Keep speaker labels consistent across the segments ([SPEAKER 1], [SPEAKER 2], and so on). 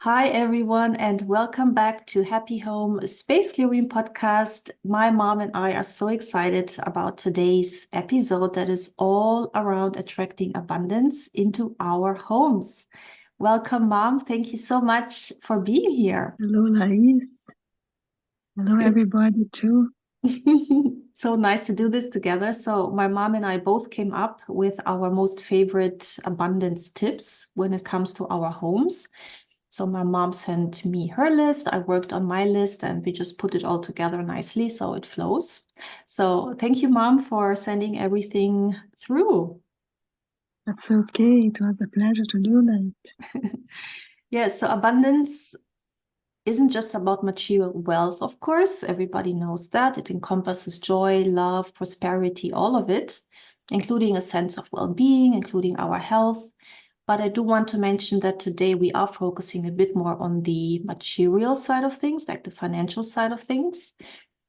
[SPEAKER 1] Hi, everyone, and welcome back to Happy Home Space Clearing Podcast. My mom and I are so excited about today's episode that is all around attracting abundance into our homes. Welcome, Mom. Thank you so much for being here.
[SPEAKER 2] Hello, Lais. Hello, everybody, too.
[SPEAKER 1] So nice to do this together. So my mom and I both came up with our most favorite abundance tips when it comes to our homes. So my mom sent me her list, I worked on my list, and we just put it all together nicely so it flows. So thank you, Mom, for sending everything through.
[SPEAKER 2] That's okay. It was a pleasure to do that.
[SPEAKER 1] Yes, so abundance isn't just about material wealth, of course. Everybody knows that. It encompasses joy, love, prosperity, all of it, including a sense of well-being, including our health. But I do want to mention that today we are focusing a bit more on the material side of things, like the financial side of things.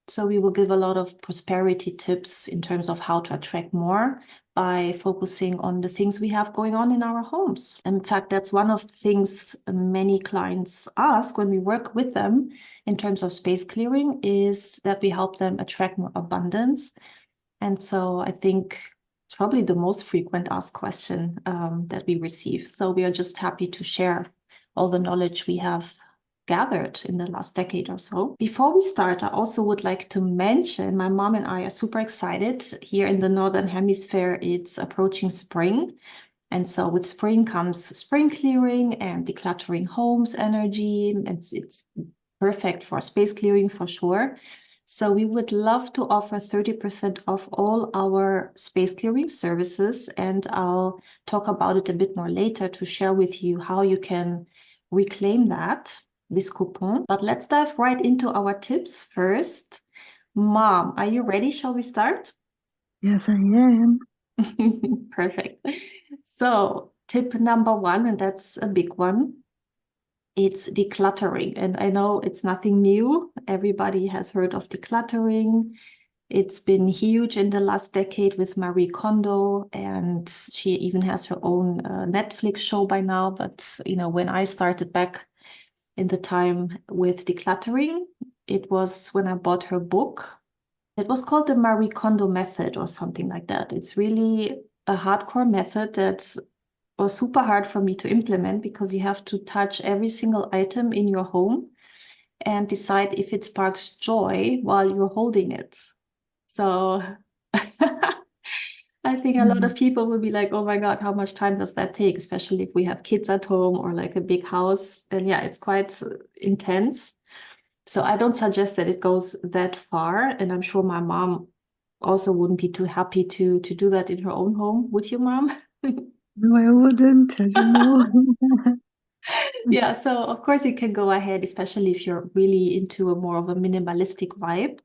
[SPEAKER 1] So we will give a lot of prosperity tips in terms of how to attract more by focusing on the things we have going on in our homes. In fact, that's one of the things many clients ask when we work with them in terms of space clearing, is that we help them attract more abundance. And so I think it's probably the most frequent asked question that we receive. So we are just happy to share all the knowledge we have gathered in the last decade or so. Before we start, I also would like to mention my mom and I are super excited. Here in the Northern Hemisphere, it's approaching spring. And so with spring comes spring clearing and decluttering homes energy. It's perfect for space clearing for sure. So we would love to offer 30% off all our space clearing services. And I'll talk about it a bit more later to share with you how you can reclaim this coupon. But let's dive right into our tips first. Mom, are you ready? Shall we start?
[SPEAKER 2] Yes, I am.
[SPEAKER 1] Perfect. So tip number one, and that's a big one, it's decluttering. And I know it's nothing new. Everybody has heard of decluttering. It's been huge in the last decade with Marie Kondo, and she even has her own Netflix show by now. But, when I started back in the time with decluttering, it was when I bought her book. It was called the Marie Kondo method or something like that. It's really a hardcore method that was super hard for me to implement because you have to touch every single item in your home and decide if it sparks joy while you're holding it. So I think a lot of people will be like, oh my God, how much time does that take? Especially if we have kids at home or like a big house. And yeah, it's quite intense. So I don't suggest that it goes that far. And I'm sure my mom also wouldn't be too happy to do that in her own home. Would you, Mom?
[SPEAKER 2] No, I wouldn't, as you know.
[SPEAKER 1] Yeah, so of course you can go ahead, especially if you're really into a more of a minimalistic vibe.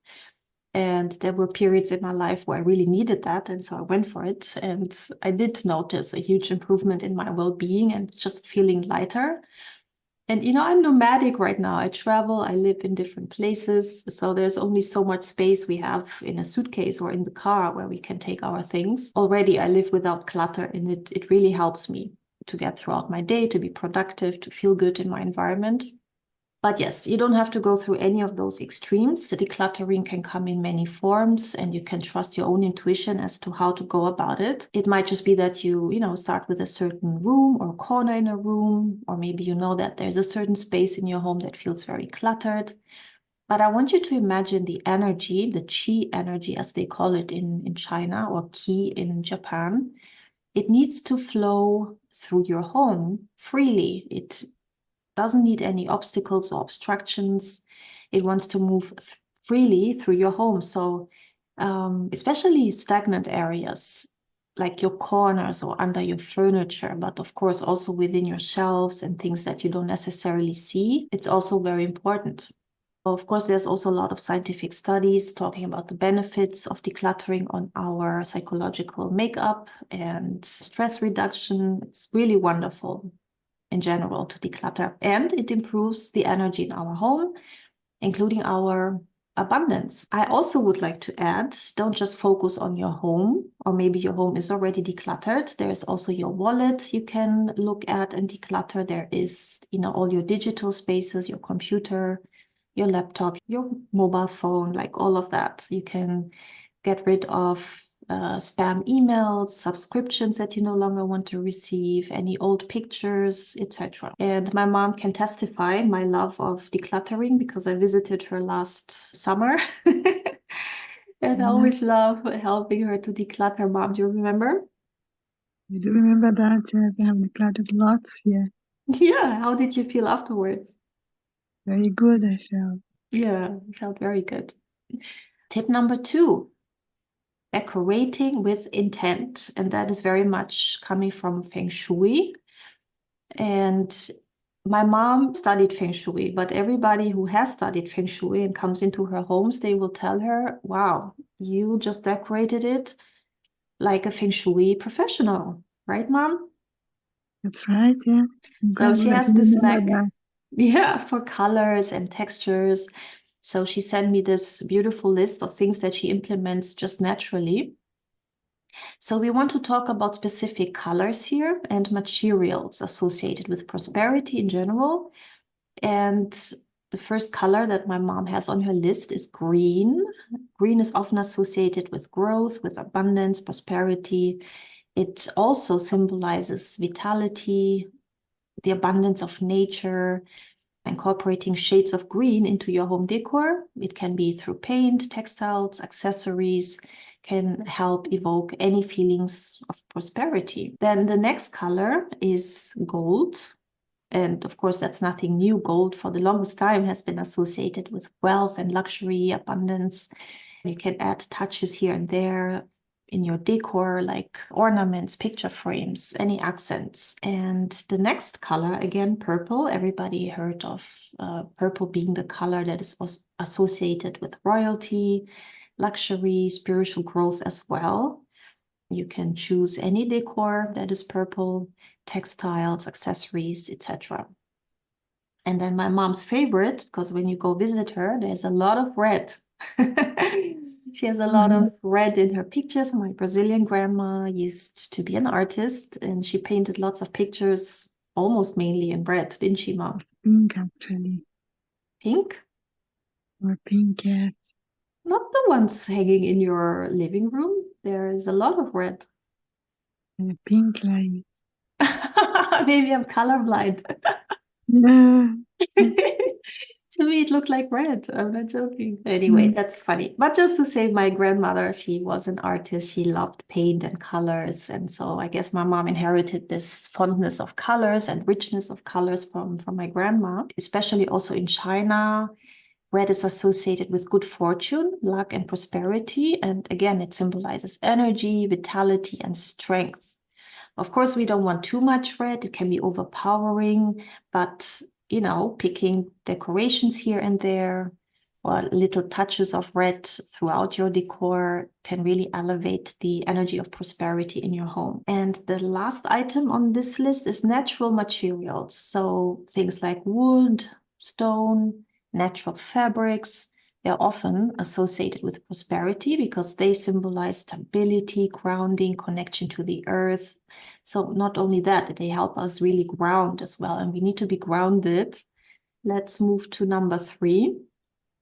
[SPEAKER 1] And there were periods in my life where I really needed that. And so I went for it. And I did notice a huge improvement in my well-being and just feeling lighter. And, I'm nomadic right now. I travel, I live in different places. So there's only so much space we have in a suitcase or in the car where we can take our things. Already I live without clutter, and it really helps me to get throughout my day, to be productive, to feel good in my environment. But yes, you don't have to go through any of those extremes. The decluttering can come in many forms, and you can trust your own intuition as to how to go about it. It might just be that you start with a certain room or corner in a room, or maybe you know that there's a certain space in your home that feels very cluttered. But I want you to imagine the energy, the chi energy, as they call it in China, or ki in Japan. It needs to flow through your home freely. It doesn't need any obstacles or obstructions. It wants to move freely through your home. So especially stagnant areas like your corners or under your furniture, but of course also within your shelves and things that you don't necessarily see, it's also very important. Of course, there's also a lot of scientific studies talking about the benefits of decluttering on our psychological makeup and stress reduction. It's really wonderful in general to declutter, and it improves the energy in our home, including our abundance. I also would like to add, don't just focus on your home, or maybe your home is already decluttered. There's also your wallet you can look at and declutter. There is, all your digital spaces, your computer, your laptop, your mobile phone, like all of that. You can get rid of spam emails, subscriptions that you no longer want to receive, any old pictures, etc. And my mom can testify my love of decluttering because I visited her last summer. And I always love helping her to declutter. Mom, do you remember?
[SPEAKER 2] I do remember that. Yes, I have decluttered lots. Yeah,
[SPEAKER 1] Yeah. How did you feel afterwards?
[SPEAKER 2] very good. I felt.
[SPEAKER 1] Yeah, I felt very good. Tip number 2, decorating with intent. And that is very much coming from Feng Shui. And my mom studied Feng Shui, but everybody who has studied Feng Shui and comes into her homes, they will tell her, wow, you just decorated it like a Feng Shui professional, right, Mom?
[SPEAKER 2] That's right. Yeah.
[SPEAKER 1] So she
[SPEAKER 2] Incredible. I
[SPEAKER 1] has
[SPEAKER 2] do
[SPEAKER 1] this
[SPEAKER 2] remember
[SPEAKER 1] knack,
[SPEAKER 2] that.
[SPEAKER 1] yeah, for colors and textures. So she sent me this beautiful list of things that she implements just naturally. So we want to talk about specific colors here and materials associated with prosperity in general. And the first color that my mom has on her list is green. Green is often associated with growth, with abundance, prosperity. It also symbolizes vitality, the abundance of nature. Incorporating shades of green into your home decor, it can be through paint, textiles, accessories, can help evoke any feelings of prosperity. Then the next color is gold. And of course, that's nothing new. Gold for the longest time has been associated with wealth and luxury, abundance. You can add touches here and there in your decor, like ornaments, picture frames, any accents. And the next color, again, purple. Everybody heard of purple being the color that is associated with royalty, luxury, spiritual growth as well. You can choose any decor that is purple, textiles, accessories, etc. And then my mom's favorite, because when you go visit her, there's a lot of red. She has a lot of red in her pictures. My Brazilian grandma used to be an artist, and she painted lots of pictures, almost mainly in red, didn't she, Mom?
[SPEAKER 2] Pink, actually.
[SPEAKER 1] Pink?
[SPEAKER 2] Or pink, yes.
[SPEAKER 1] Not the ones hanging in your living room. There is a lot of red.
[SPEAKER 2] Pink light.
[SPEAKER 1] Maybe I'm colorblind.
[SPEAKER 2] Yeah.
[SPEAKER 1] To me, it looked like red. I'm not joking. Anyway, that's funny. But just to say, my grandmother, she was an artist. She loved paint and colors. And so I guess my mom inherited this fondness of colors and richness of colors from my grandma, especially also in China. Red is associated with good fortune, luck, and prosperity. And again, it symbolizes energy, vitality, and strength. Of course, we don't want too much red. It can be overpowering, but picking decorations here and there or little touches of red throughout your decor can really elevate the energy of prosperity in your home. And the last item on this list is natural materials. So things like wood, stone, natural fabrics. They're often associated with prosperity because they symbolize stability, grounding, connection to the earth. So not only that, they help us really ground as well. And we need to be grounded. Let's move to number 3.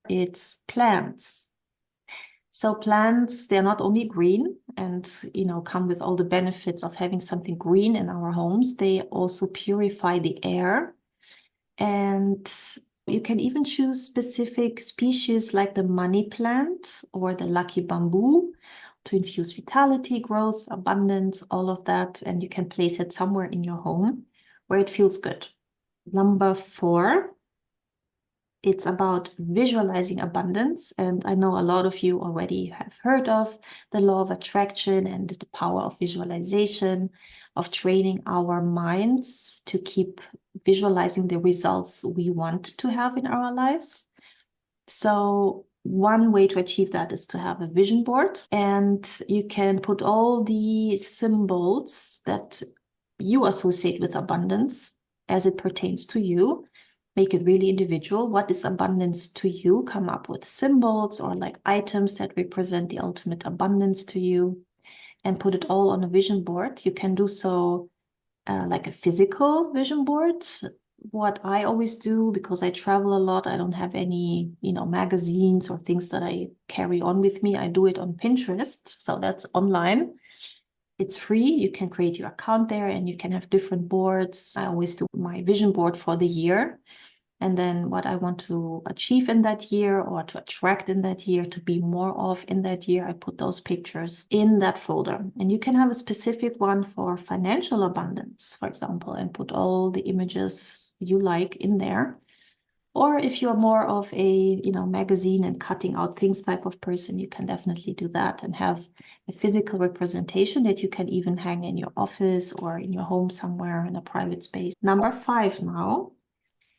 [SPEAKER 1] It's plants. So plants, they're not only green and, come with all the benefits of having something green in our homes. They also purify the air. And you can even choose specific species like the money plant or the lucky bamboo to infuse vitality, growth, abundance, all of that. And you can place it somewhere in your home where it feels good. Number 4, it's about visualizing abundance. And I know a lot of you already have heard of the law of attraction and the power of visualization, of training our minds to keep visualizing the results we want to have in our lives. So one way to achieve that is to have a vision board, and you can put all the symbols that you associate with abundance as it pertains to you. make it really individual. What is abundance to you? Come up with symbols or like items that represent the ultimate abundance to you, and put it all on a vision board. You can do so like a physical vision board. What I always do, because I travel a lot, I don't have any, magazines or things that I carry on with me. I do it on Pinterest. So that's online. It's free. You can create your account there and you can have different boards. I always do my vision board for the year. And then what I want to achieve in that year or to attract in that year, to be more of in that year, I put those pictures in that folder. And you can have a specific one for financial abundance, for example, and put all the images you like in there. Or if you're more of a, magazine and cutting out things type of person, you can definitely do that and have a physical representation that you can even hang in your office or in your home somewhere in a private space. Number 5 now.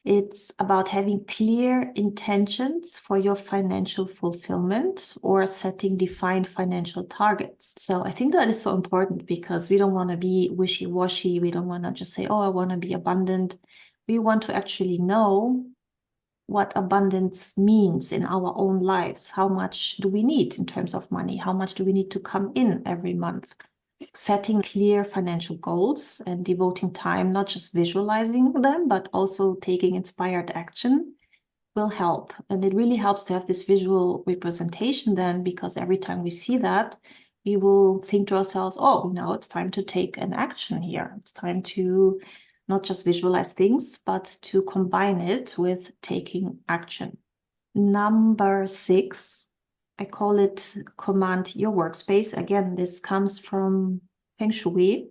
[SPEAKER 1] It's about having clear intentions for your financial fulfillment or setting defined financial targets. So I think that is so important because we don't want to be wishy-washy. We don't want to just say, oh, I want to be abundant. We want to actually know what abundance means in our own lives. How much do we need in terms of money? How much do we need to come in every month? Setting clear financial goals and devoting time, not just visualizing them, but also taking inspired action will help. And it really helps to have this visual representation then, because every time we see that, we will think to ourselves, oh, it's time to take an action here. It's time to not just visualize things, but to combine it with taking action. Number 6, I call it command your workspace. Again, this comes from Feng Shui.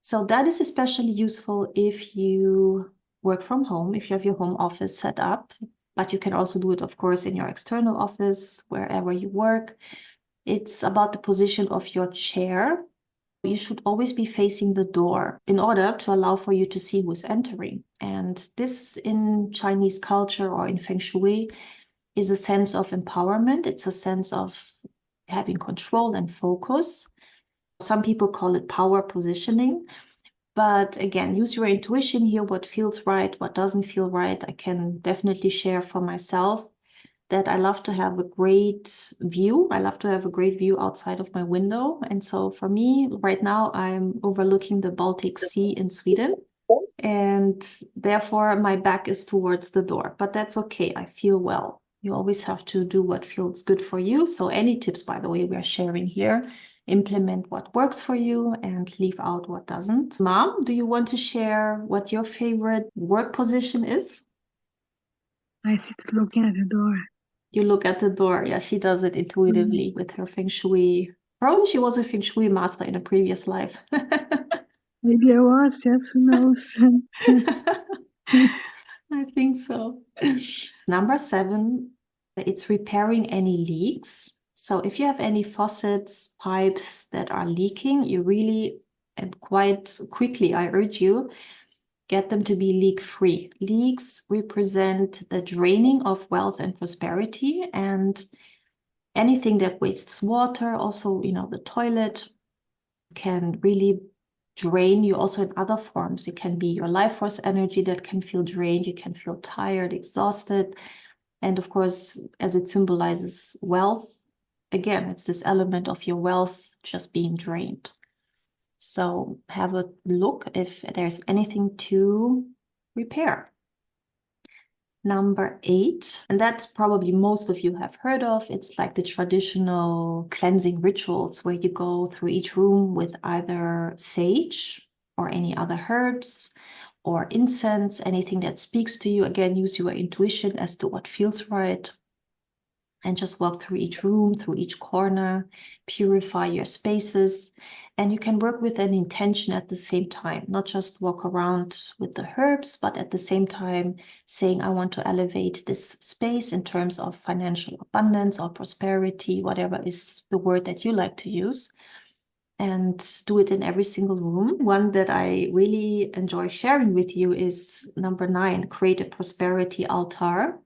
[SPEAKER 1] So that is especially useful if you work from home, if you have your home office set up, but you can also do it, of course, in your external office, wherever you work. It's about the position of your chair. You should always be facing the door in order to allow for you to see who's entering. And this in Chinese culture or in Feng Shui is a sense of empowerment. It's a sense of having control and focus. Some people call it power positioning. But again, use your intuition here, what feels right, what doesn't feel right. I can definitely share for myself that I love to have a great view. I love to have a great view outside of my window. And so for me, right now, I'm overlooking the Baltic Sea in Sweden. And therefore, my back is towards the door. But that's okay. I feel well. You always have to do what feels good for you. So any tips, by the way, we are sharing here, implement what works for you and leave out what doesn't. Mom, do you want to share what your favorite work position is?
[SPEAKER 2] I sit looking at the door.
[SPEAKER 1] You look at the door. Yeah, she does it intuitively with her Feng Shui. Probably she was a Feng Shui master in a previous life.
[SPEAKER 2] Maybe I was, yes, who knows?
[SPEAKER 1] I think so. Number 7, it's repairing any leaks. So if you have any faucets, pipes that are leaking, you really, and quite quickly, I urge you, get them to be leak-free. Leaks represent the draining of wealth and prosperity, and anything that wastes water, also, the toilet can really drain you also in other forms. It can be your life force energy that can feel drained. You can feel tired, exhausted. And of course, as it symbolizes wealth, again, it's this element of your wealth just being drained. So have a look if there's anything to repair. Number 8, and that probably most of you have heard of. It's like the traditional cleansing rituals where you go through each room with either sage or any other herbs or incense, anything that speaks to you. Again, use your intuition as to what feels right. And just walk through each room, through each corner, purify your spaces. And you can work with an intention at the same time, not just walk around with the herbs, but at the same time saying, I want to elevate this space in terms of financial abundance or prosperity, whatever is the word that you like to use. And do it in every single room. One that I really enjoy sharing with you is number 9, create a prosperity altar.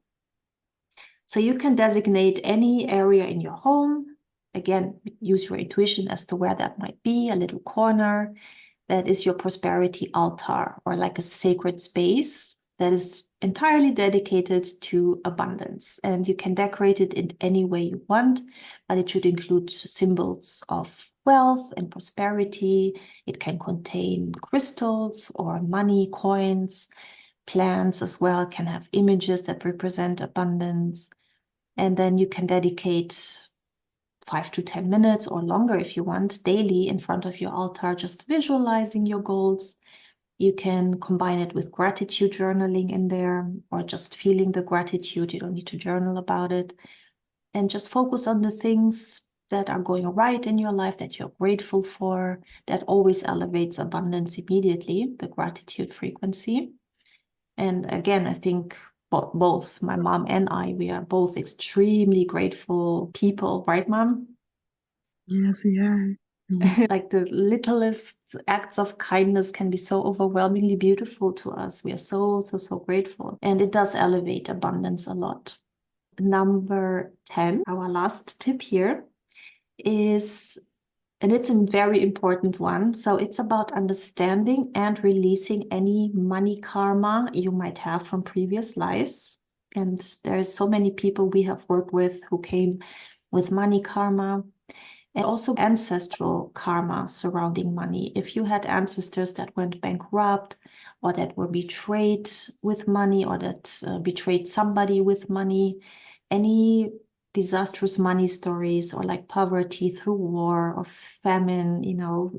[SPEAKER 1] So you can designate any area in your home. Again, use your intuition as to where that might be, a little corner. That is your prosperity altar or like a sacred space that is entirely dedicated to abundance. And you can decorate it in any way you want, but it should include symbols of wealth and prosperity. It can contain crystals or money, coins. Plants as well can have images that represent abundance. And then you can dedicate 5 to 10 minutes or longer if you want daily in front of your altar, just visualizing your goals. You can combine it with gratitude journaling in there, or just feeling the gratitude. You don't need to journal about it. And just focus on the things that are going right in your life, that you're grateful for. That always elevates abundance immediately, the gratitude frequency. And again, I think both my mom and I, we are both extremely grateful people, right, Mom?
[SPEAKER 2] Yes, we are.
[SPEAKER 1] Like the littlest acts of kindness can be so overwhelmingly beautiful to us. We are so, so, so grateful. And it does elevate abundance a lot. Number 10, our last tip here is, and it's a very important one. So it's about understanding and releasing any money karma you might have from previous lives. And there's so many people we have worked with who came with money karma, and also ancestral karma surrounding money. If you had ancestors that went bankrupt, or that were betrayed with money, or that betrayed somebody with money, any disastrous money stories, or like poverty through war or famine,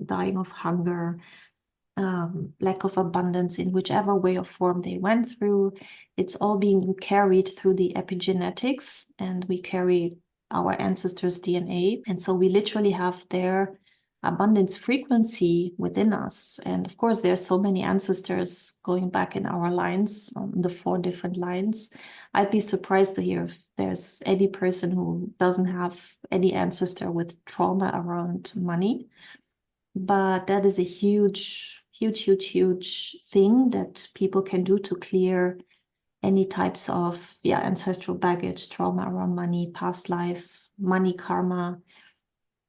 [SPEAKER 1] dying of hunger, lack of abundance in whichever way or form they went through, it's all being carried through the epigenetics, and we carry our ancestors' DNA. And so we literally have their abundance frequency within us. And of course, there's so many ancestors going back in our lines, the 4 different lines. I'd be surprised to hear if there's any person who doesn't have any ancestor with trauma around money. But that is a huge, huge, huge, huge thing that people can do to clear any types of ancestral baggage, trauma around money, past life, money karma,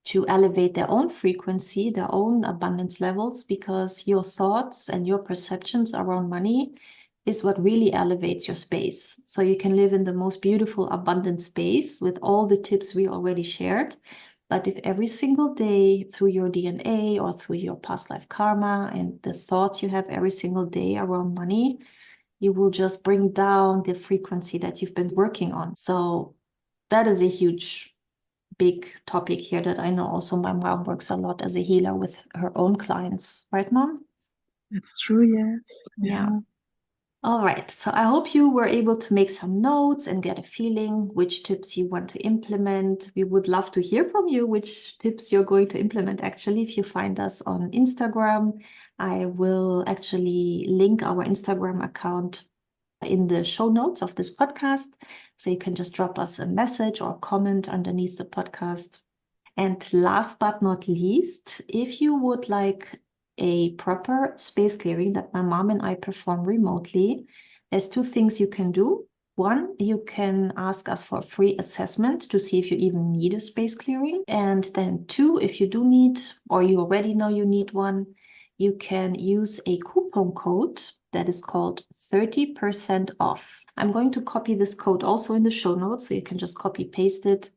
[SPEAKER 1] to elevate their own frequency, their own abundance levels, because your thoughts and your perceptions around money is what really elevates your space. So you can live in the most beautiful, abundant space with all the tips we already shared. But if every single day through your DNA or through your past life karma and the thoughts you have every single day around money, you will just bring down the frequency that you've been working on. So that is a huge, big topic here that I know also my mom works a lot as a healer with her own clients. Right, Mom?
[SPEAKER 2] That's true, yes.
[SPEAKER 1] Yeah. All right. So I hope you were able to make some notes and get a feeling which tips you want to implement. We would love to hear from you which tips you're going to implement. Actually, if you find us on Instagram, I will actually link our Instagram account in the show notes of this podcast. So you can just drop us a message or comment underneath the podcast. And last but not least, if you would like a proper space clearing that my mom and I perform remotely, there's 2 things you can do. One, you can ask us for a free assessment to see if you even need a space clearing. And then 2, if you do need, or you already know you need one, you can use a coupon code that is called 30% off. I'm going to copy this code also in the show notes, so you can just copy paste it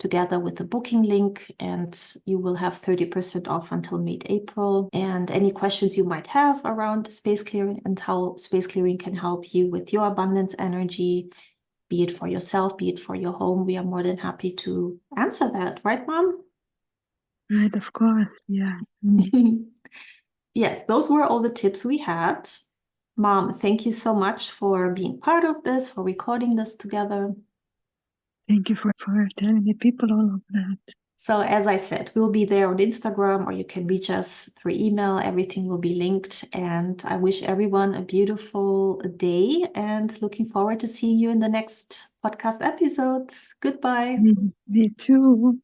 [SPEAKER 1] together with the booking link, and you will have 30% off until mid-April. And any questions you might have around space clearing and how space clearing can help you with your abundance energy, be it for yourself, be it for your home, we are more than happy to answer that. Right, Mom?
[SPEAKER 2] Right, of course, yeah.
[SPEAKER 1] Yes, those were all the tips we had. Mom, thank you so much for being part of this, for recording this together.
[SPEAKER 2] Thank you for telling the people all of that.
[SPEAKER 1] So as I said, we'll be there on Instagram, or you can reach us through email. Everything will be linked. And I wish everyone a beautiful day and looking forward to seeing you in the next podcast episode. Goodbye.
[SPEAKER 2] Me too.